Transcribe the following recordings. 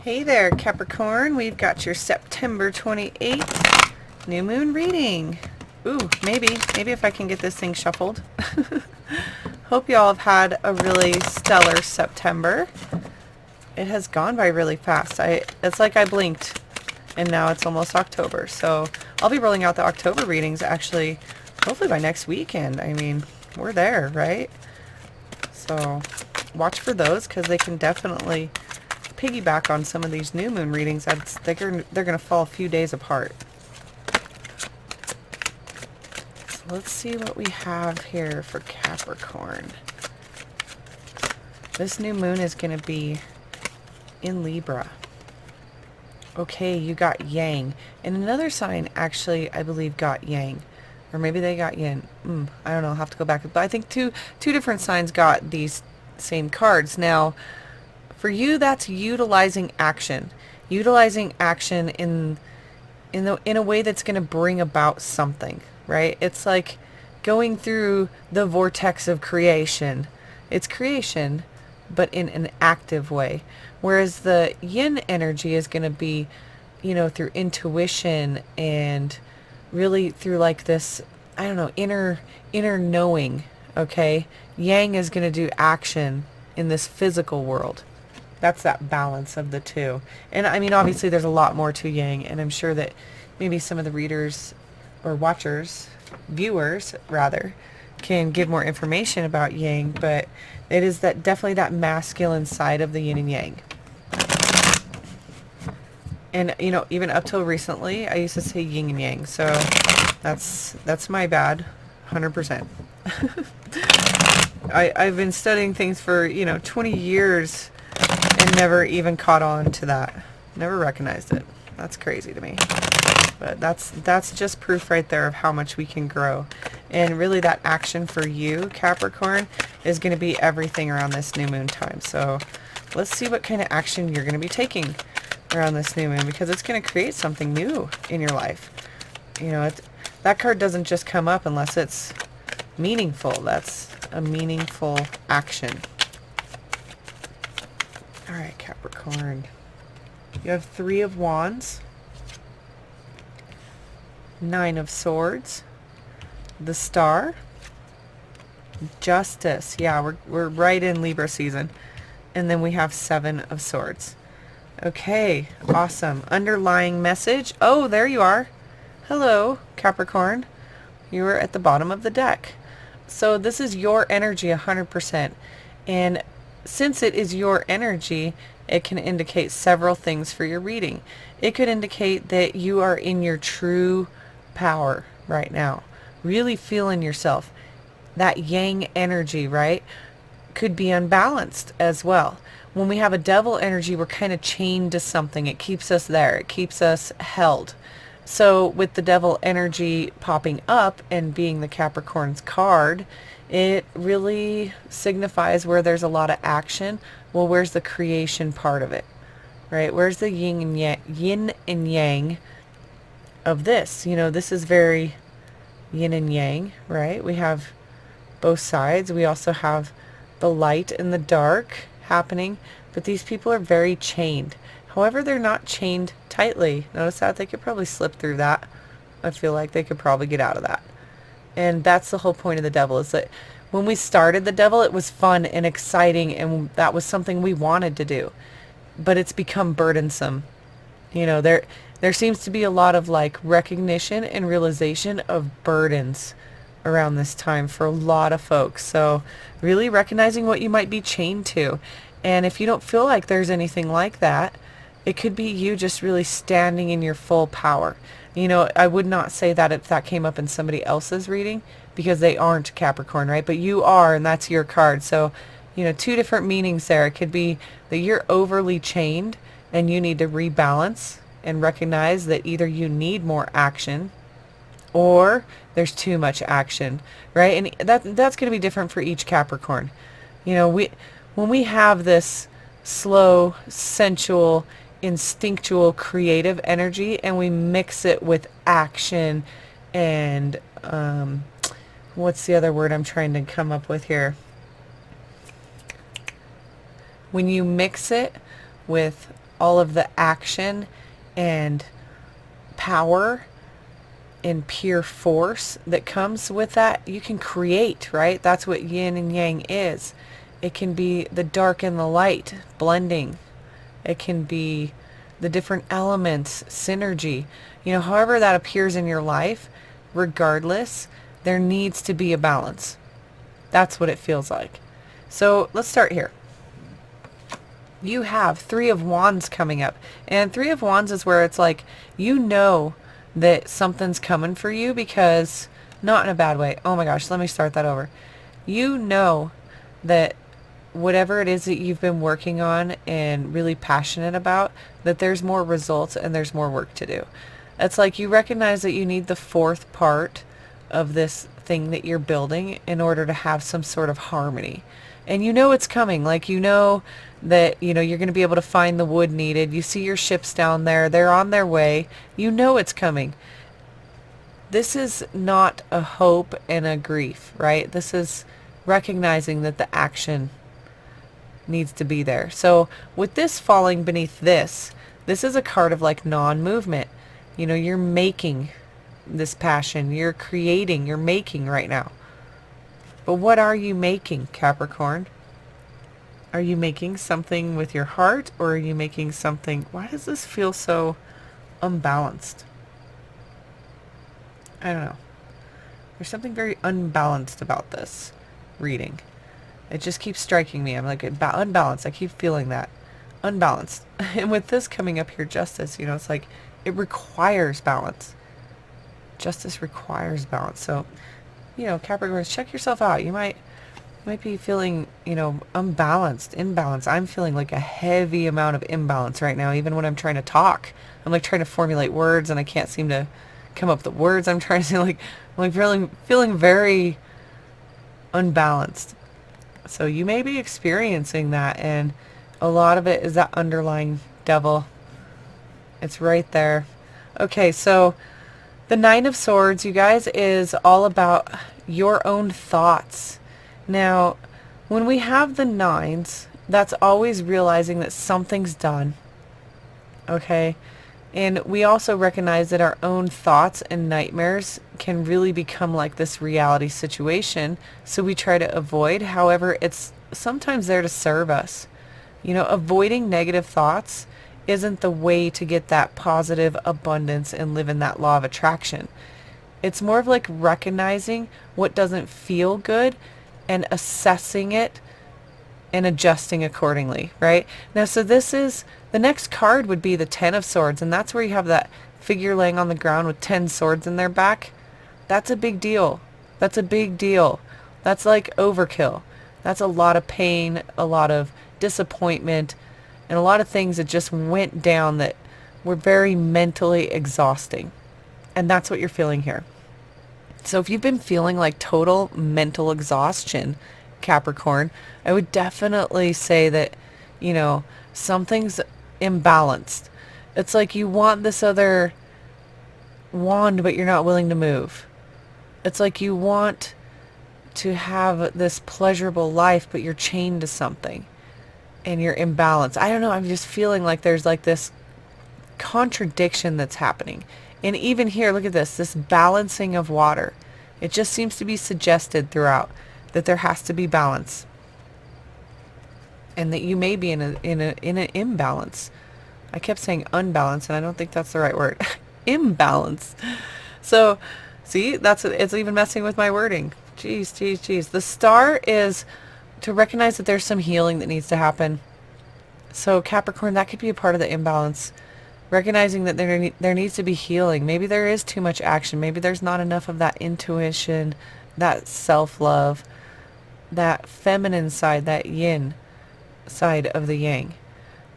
Hey there, Capricorn. We've got your September 28th new moon reading. Ooh, maybe if I can get this thing shuffled. Hope you all have had a really stellar September. It has gone by really fast. It's like I blinked and now it's almost October. So I'll be rolling out the October readings actually hopefully by next weekend. I mean, we're there, right? So watch for those because they can definitely piggyback on some of these new moon readings. They're going to fall a few days apart. So let's see what we have here for Capricorn. This new moon is going to be in Libra. Okay, you got Yang. And another sign actually, I believe, got Yang. Or maybe they got Yin. I don't know. I'll have to go back. But I think two different signs got these same cards. Now, for you, that's utilizing action. Utilizing action in a way that's going to bring about something, right? It's like going through the vortex of creation. It's creation, but in an active way. Whereas the yin energy is going to be, through intuition and really through like this, I don't know, inner knowing, okay? Yang is going to do action in this physical world. That's that balance of the two. And I mean, obviously there's a lot more to Yang, and I'm sure that maybe some of the readers or watchers, viewers rather, can give more information about Yang, but it is that definitely that masculine side of the yin and yang. And even up till recently, I used to say yin and yang, so that's my bad, 100%. I've been studying things for 20 years and never even caught on to that. Never recognized it. That's crazy to me. But that's just proof right there of how much we can grow. And really that action for you, Capricorn, is going to be everything around this new moon time. So let's see what kind of action you're going to be taking around this new moon, because it's going to create something new in your life. That card doesn't just come up unless it's meaningful. That's a meaningful action. All right, Capricorn. You have 3 of Wands, 9 of Swords, the Star, Justice. Yeah, we're right in Libra season. And then we have 7 of Swords. Okay, awesome. Underlying message. Oh, there you are. Hello, Capricorn. You are at the bottom of the deck. So this is your energy 100%. And since it is your energy, it can indicate several things for your reading. It could indicate that you are in your true power right now, really feeling yourself. That yang energy, right, could be unbalanced as well. When we have a devil energy, we're kind of chained to something. It keeps us there. It keeps us held. So with the devil energy popping up and being the Capricorn's card, it really signifies where there's a lot of action. Well, where's the creation part of it, right? Where's the yin and yang of this? This is very yin and yang, right? We have both sides. We also have the light and the dark happening, but these people are very chained. However, they're not chained tightly. Notice that? They could probably slip through that. I feel like they could probably get out of that. And that's the whole point of the devil, is that when we started the devil, it was fun and exciting, and that was something we wanted to do. But it's become burdensome. There seems to be a lot of like recognition and realization of burdens around this time for a lot of folks. So really recognizing what you might be chained to. And if you don't feel like there's anything like that, it could be you just really standing in your full power. I would not say that if that came up in somebody else's reading, because they aren't Capricorn, right? But you are, and that's your card. So, 2 different meanings there. It could be that you're overly chained and you need to rebalance and recognize that either you need more action or there's too much action, right? And that's going to be different for each Capricorn. When we have this slow, sensual, instinctual, creative energy and we mix it with action and what's the other word I'm trying to come up with here? When you mix it with all of the action and power and pure force that comes with that, you can create, right? That's what yin and yang is. It can be the dark and the light blending. It can be the different elements, synergy. However that appears in your life, regardless, there needs to be a balance. That's what it feels like. So let's start here. You have Three of Wands coming up. And Three of Wands is where it's like, that something's coming for you, because, not in a bad way. Oh my gosh, let me start that over. You know that whatever it is that you've been working on and really passionate about, that there's more results and there's more work to do. It's like you recognize that you need the fourth part of this thing that you're building in order to have some sort of harmony. And it's coming. Like, that, you're going to be able to find the wood needed. You see your ships down there. They're on their way. It's coming. This is not a hope and a grief, right? This is recognizing that the action needs to be there. So with this falling beneath this is a card of like non-movement. You're making this passion. You're creating. You're making right now. But what are you making, Capricorn? Are you making something with your heart, or are you making something... Why does this feel so unbalanced? I don't know. There's something very unbalanced about this reading. It just keeps striking me. I'm like, unbalanced. I keep feeling that. Unbalanced. And with this coming up here, justice, it's like, it requires balance. Justice requires balance. So, Capricorns, check yourself out. You might be feeling, unbalanced, imbalanced. I'm feeling like a heavy amount of imbalance right now, even when I'm trying to talk. I'm like trying to formulate words and I can't seem to come up with the words I'm trying to say. I'm like feeling very unbalanced. So you may be experiencing that, and a lot of it is that underlying devil. It's right there. Okay, so the Nine of Swords, you guys, is all about your own thoughts. Now, when we have the nines, that's always realizing that something's done. Okay? And we also recognize that our own thoughts and nightmares can really become like this reality situation. So we try to avoid. However, it's sometimes there to serve us. Avoiding negative thoughts isn't the way to get that positive abundance and live in that law of attraction. It's more of like recognizing what doesn't feel good and assessing it and adjusting accordingly, right? Now, so this is, the next card would be the Ten of Swords, and that's where you have that figure laying on the ground with 10 swords in their back. That's a big deal. That's a big deal. That's like overkill. That's a lot of pain, a lot of disappointment, and a lot of things that just went down that were very mentally exhausting. And that's what you're feeling here. So if you've been feeling like total mental exhaustion, Capricorn, I would definitely say that, something's imbalanced. It's like you want this other wand, but you're not willing to move. It's like you want to have this pleasurable life, but you're chained to something and you're imbalanced. I don't know. I'm just feeling like there's like this contradiction that's happening. And even here, look at this balancing of water. It just seems to be suggested throughout that there has to be balance, and that you may be in an imbalance. I kept saying unbalance, and I don't think that's the right word. Imbalance. So, see, it's even messing with my wording. Jeez. The Star is to recognize that there's some healing that needs to happen. So Capricorn, that could be a part of the imbalance. Recognizing that there needs to be healing. Maybe there is too much action. Maybe there's not enough of that intuition, that self-love, that feminine side, that yin side of the yang.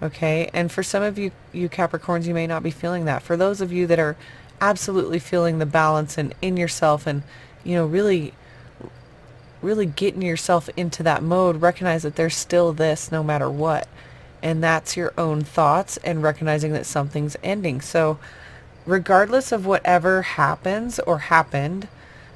Okay? And for some of you Capricorns, you may not be feeling that. For those of you that are absolutely feeling the balance and in yourself and, really getting yourself into that mode, recognize that there's still this no matter what. And that's your own thoughts and recognizing that something's ending. So regardless of whatever happens or happened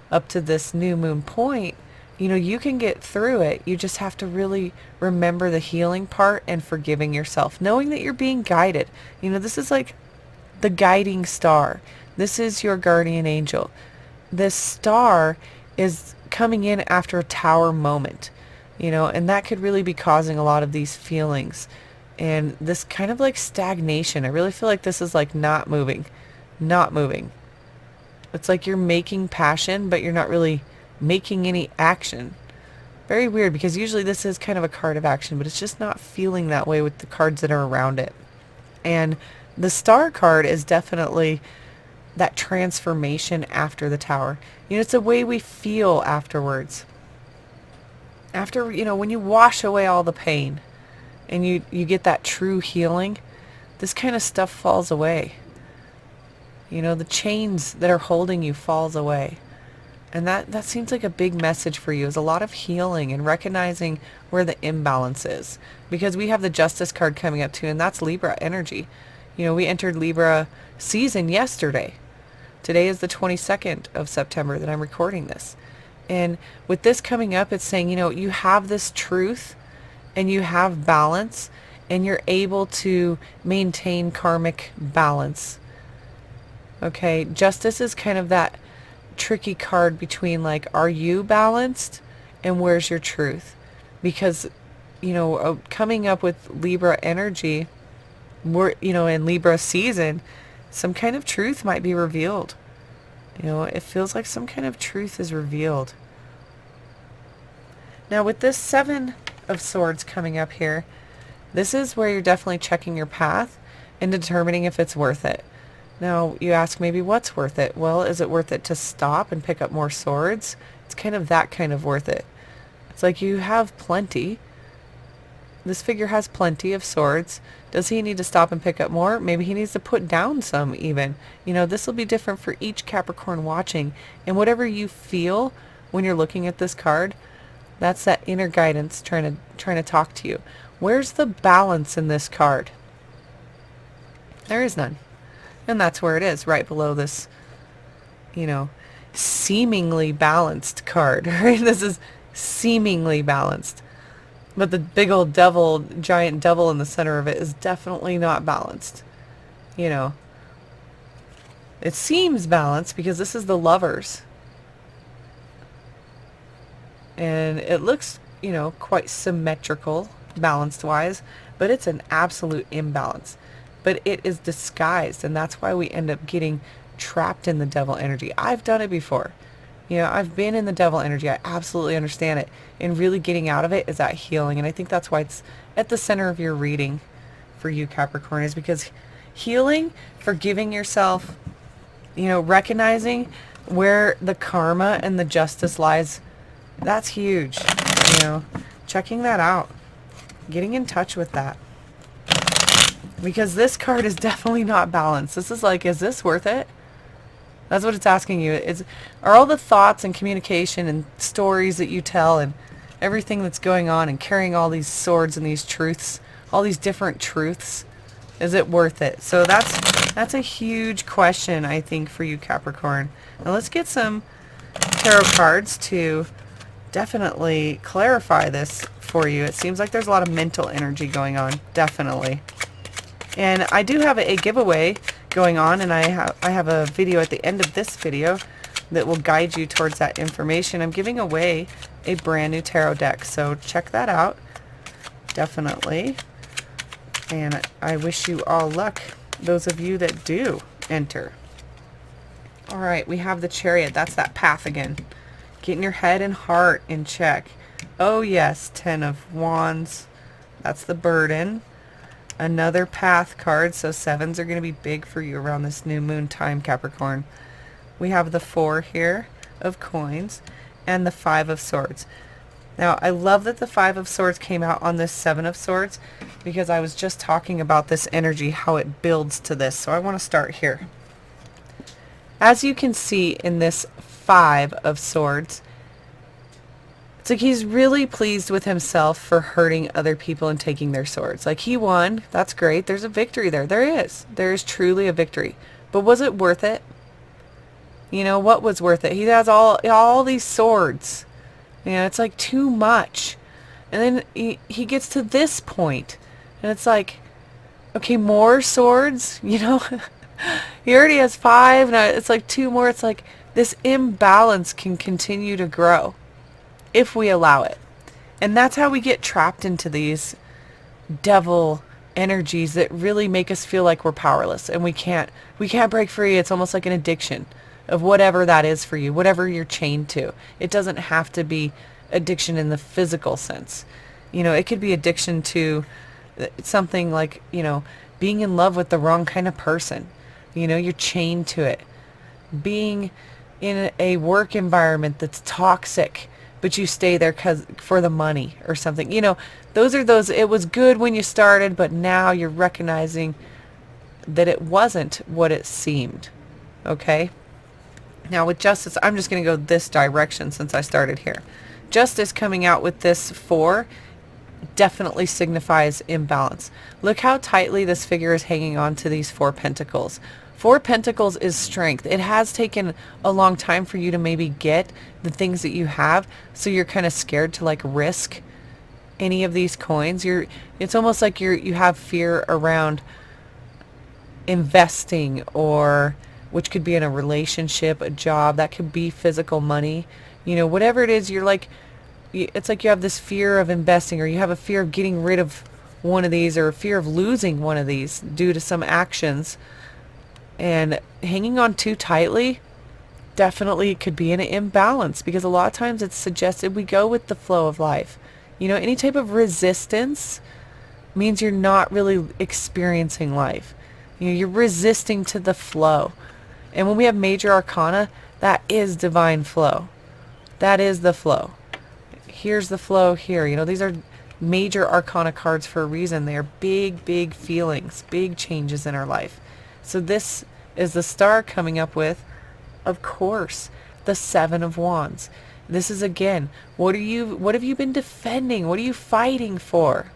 up to this new moon point, you can get through it. You just have to really remember the healing part and forgiving yourself, knowing that you're being guided. This is like the guiding star. This is your guardian angel. This star is coming in after a tower moment, and that could really be causing a lot of these feelings and this kind of like stagnation. I really feel like this is like not moving. It's like you're making passion, but you're not really making any action. Very weird, because usually this is kind of a card of action, but it's just not feeling that way with the cards that are around it. And the star card is definitely that transformation after the tower. It's a way we feel afterwards. After, when you wash away all the pain and you get that true healing, this kind of stuff falls away. The chains that are holding you falls away. And that seems like a big message for you, is a lot of healing and recognizing where the imbalance is. Because we have the Justice card coming up too, and that's Libra energy. We entered Libra season yesterday. Today is the 22nd of September that I'm recording this. And with this coming up, it's saying, you have this truth and you have balance and you're able to maintain karmic balance. Okay, Justice is kind of that tricky card between like, are you balanced and where's your truth? Because, coming up with Libra energy, we're, in Libra season, some kind of truth might be revealed. It feels like some kind of truth is revealed. Now with this Seven of Swords coming up here, this is where you're definitely checking your path and determining if it's worth it. Now you ask maybe what's worth it? Well, is it worth it to stop and pick up more swords? It's kind of that kind of worth it. It's like you have plenty. This figure has plenty of swords. Does he need to stop and pick up more? Maybe he needs to put down some even. This will be different for each Capricorn watching. And whatever you feel when you're looking at this card, that's that inner guidance trying to talk to you. Where's the balance in this card? There is none. And that's where it is, right below this, seemingly balanced card, right? This is seemingly balanced. But the big old devil, giant devil in the center of it is definitely not balanced. It seems balanced because this is the Lovers. And it looks, quite symmetrical, balanced-wise, but it's an absolute imbalance. But it is disguised, and that's why we end up getting trapped in the devil energy. I've done it before. I've been in the devil energy. I absolutely understand it. And really getting out of it is that healing. And I think that's why it's at the center of your reading for you, Capricorn, is because healing, forgiving yourself, recognizing where the karma and the justice lies, that's huge. Checking that out. Getting in touch with that. Because this card is definitely not balanced. This is like, is this worth it? That's what it's asking you. Are all the thoughts and communication and stories that you tell and everything that's going on and carrying all these swords and these truths, all these different truths, is it worth it? So that's a huge question, I think, for you, Capricorn. Now let's get some tarot cards to definitely clarify this for you. It seems like there's a lot of mental energy going on, definitely. And I do have a giveaway going on, and I have a video at the end of this video that will guide you towards that information. I'm giving away a brand new tarot deck, so check that out, definitely. And I wish you all luck, those of you that do enter. All right, we have the Chariot. That's that path again. Getting your head and heart in check. Oh yes, Ten of Wands. That's the burden. Another path card, so sevens are going to be big for you around this new moon time, Capricorn. We have the Four here of Coins and the Five of Swords. Now, I love that the Five of Swords came out on this Seven of Swords because I was just talking about this energy, how it builds to this. So I want to start here. As you can see in this Five of Swords, it's like he's really pleased with himself for hurting other people and taking their swords. Like, he won. That's great. There's a victory there. There is. There is truly a victory. But was it worth it? What was worth it? He has all these swords. It's like too much. And then he gets to this point, and it's like, okay, more swords, He already has 5, now it's like 2 more. It's like this imbalance can continue to grow if we allow it. And that's how we get trapped into these devil energies that really make us feel like we're powerless and we can't break free. It's almost like an addiction of whatever that is for you, whatever you're chained to. It doesn't have to be addiction in the physical sense. It could be addiction to something like, being in love with the wrong kind of person. You're chained to it. Being in a work environment that's toxic, but you stay there for the money or something. Those are those, it was good when you started, but now you're recognizing that it wasn't what it seemed. Okay? Now with Justice, I'm just going to go this direction since I started here. Justice coming out with this 4 definitely signifies imbalance. Look how tightly this figure is hanging on to these 4 pentacles. 4 pentacles is strength. It has taken a long time for you to maybe get the things that you have, so you're kind of scared to like risk any of these coins. It's almost like you have fear around investing, or which could be in a relationship, a job, that could be physical money. Whatever it is, it's like you have this fear of investing, or you have a fear of getting rid of one of these, or a fear of losing one of these due to some actions. And hanging on too tightly definitely could be an imbalance, because a lot of times it's suggested we go with the flow of life. Any type of resistance means you're not really experiencing life. You're resisting to the flow. And when we have major arcana, that is divine flow. That is the flow. Here's the flow here. These are major arcana cards for a reason. They are big, big feelings, big changes in our life. So this is the star coming up with, of course, the 7 of Wands. This is, again, what have you been defending? What are you fighting for?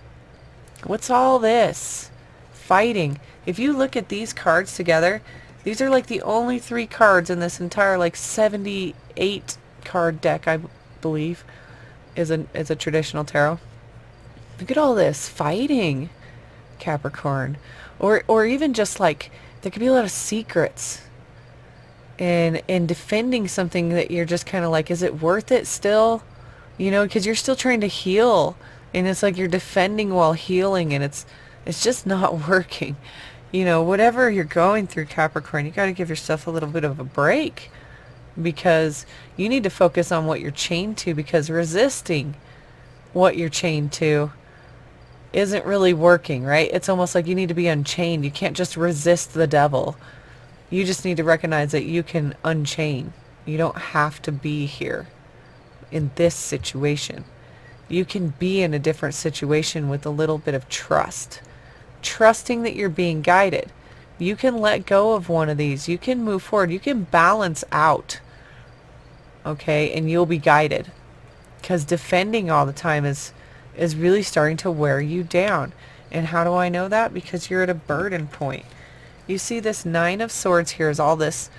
What's all this fighting? If you look at these cards together, these are like the only 3 cards in this entire like 78 card deck, I believe, is a traditional tarot. Look at all this fighting, Capricorn. Or even just like, there could be a lot of secrets and defending something that you're just kind of like, is it worth it still? Because you're still trying to heal, and it's like you're defending while healing, and it's just not working. Whatever you're going through, Capricorn, you got to give yourself a little bit of a break, because you need to focus on what you're chained to, because resisting what you're chained to isn't really working, right? It's almost like you need to be unchained. You can't just resist the devil. You just need to recognize that you can unchain. You don't have to be here in this situation. You can be in a different situation with a little bit of trust. Trusting that you're being guided. You can let go of one of these. You can move forward. You can balance out. Okay? And you'll be guided. Because defending all the time is really starting to wear you down. And how do I know that? Because you're at a burden point. You see this 9 of Swords here is all this,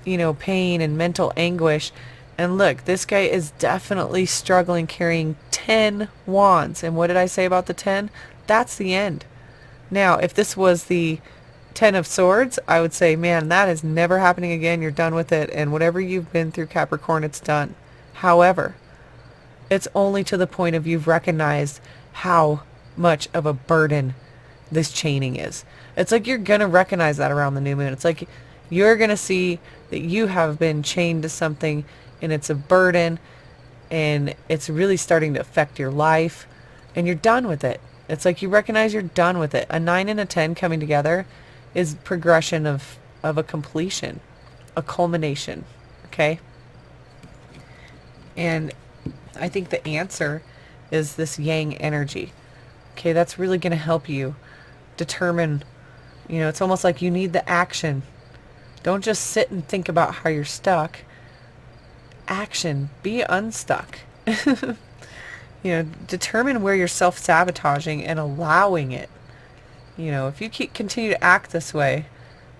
pain and mental anguish. And look, this guy is definitely struggling carrying 10 wands. And what did I say about the 10? That's the end. Now, if this was the 10 of Swords, I would say, man, that is never happening again. You're done with it. And whatever you've been through, Capricorn, it's done. However, it's only to the point of you've recognized how much of a burden this chaining is. It's like you're going to recognize that around the new moon. It's like you're going to see that you have been chained to something, and it's a burden, and it's really starting to affect your life, and you're done with it. It's like you recognize you're done with it. A 9 and a 10 coming together is progression of a completion, a culmination, okay? And I think the answer is this yang energy. Okay, that's really going to help you determine, it's almost like you need the action. Don't just sit and think about how you're stuck. Action. Be unstuck. Determine where you're self-sabotaging and allowing it. If you continue to act this way,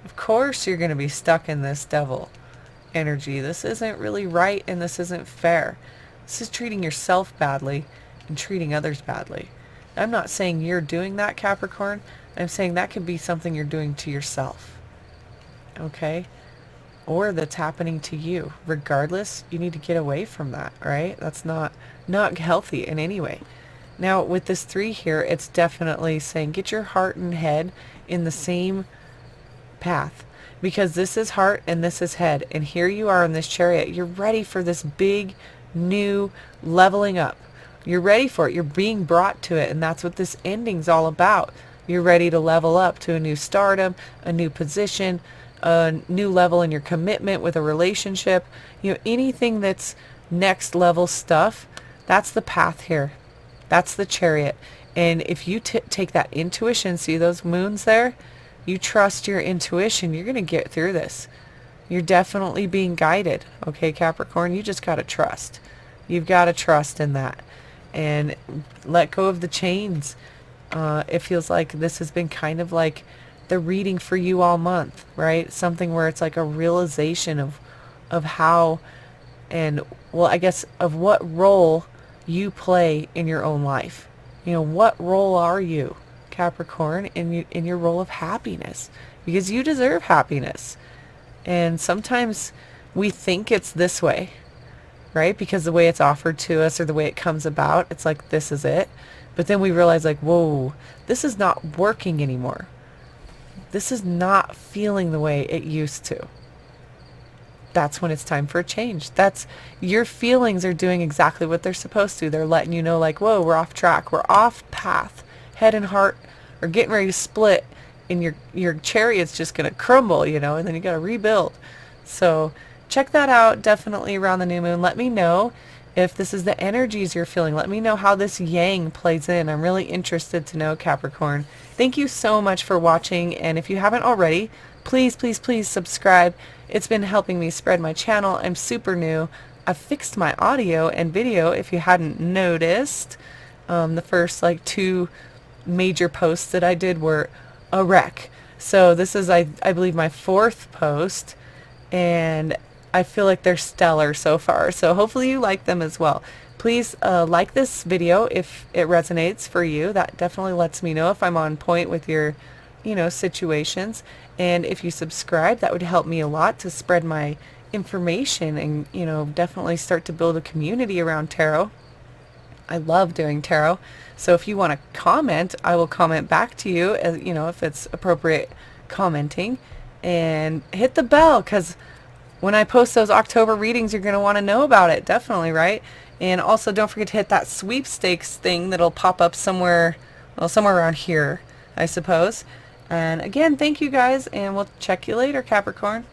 of course you're going to be stuck in this devil energy. This isn't really right, and this isn't fair. This is treating yourself badly and treating others badly. I'm not saying you're doing that, Capricorn. I'm saying that could be something you're doing to yourself. Okay? Or that's happening to you. Regardless, you need to get away from that, right? That's not healthy in any way. Now, with this 3 here, it's definitely saying get your heart and head in the same path, because this is heart and this is head, and here you are in this chariot. You're ready for this big new leveling up. You're ready for it. You're being brought to it, and that's what this ending's all about. You're ready to level up to a new stardom, a new position, a new level in your commitment with a relationship. You know, anything that's next level stuff, that's the path here. That's the chariot. And if you take that intuition, see those moons there? You trust your intuition, you're going to get through this. You're definitely being guided. Okay, Capricorn, you just got to trust. You've got to trust in that. And let go of the chains. It feels like this has been kind of like the reading for you all month, right? Something where it's like a realization of how, and well, I guess of what role you play in your own life. You know, what role are you, Capricorn, in your role of happiness? Because you deserve happiness. And sometimes we think it's this way, right? Because the way it's offered to us or the way it comes about, it's like, this is it. But then we realize, like, whoa, this is not working anymore. This is not feeling the way it used to. That's when it's time for a change. That's, your feelings are doing exactly what they're supposed to. They're letting you know, like, whoa, we're off track. We're off path. Head and heart are getting ready to split, and your chariot's just going to crumble, you know, and then you got to rebuild. So check that out definitely around the new moon. Let me know if this is the energies you're feeling. Let me know how this yang plays in. I'm really interested to know, Capricorn. Thank you so much for watching, and if you haven't already, please, please, please subscribe. It's been helping me spread my channel. I'm super new. I've fixed my audio and video, if you hadn't noticed. The first like 2 major posts that I did were a wreck. So this is, I believe, my 4th post, and I feel like they're stellar so far. So hopefully you like them as well. Please like this video if it resonates for you. That definitely lets me know if I'm on point with your, you know, situations. And if you subscribe, that would help me a lot to spread my information and, you know, definitely start to build a community around tarot. I love doing tarot. So if you want to comment, I will comment back to you, as, you know, if it's appropriate commenting. And hit the bell, because when I post those October readings, you're going to want to know about it. Definitely, right? And also don't forget to hit that sweepstakes thing that'll pop up somewhere, well, somewhere around here, I suppose. And again, thank you guys, and we'll check you later, Capricorn.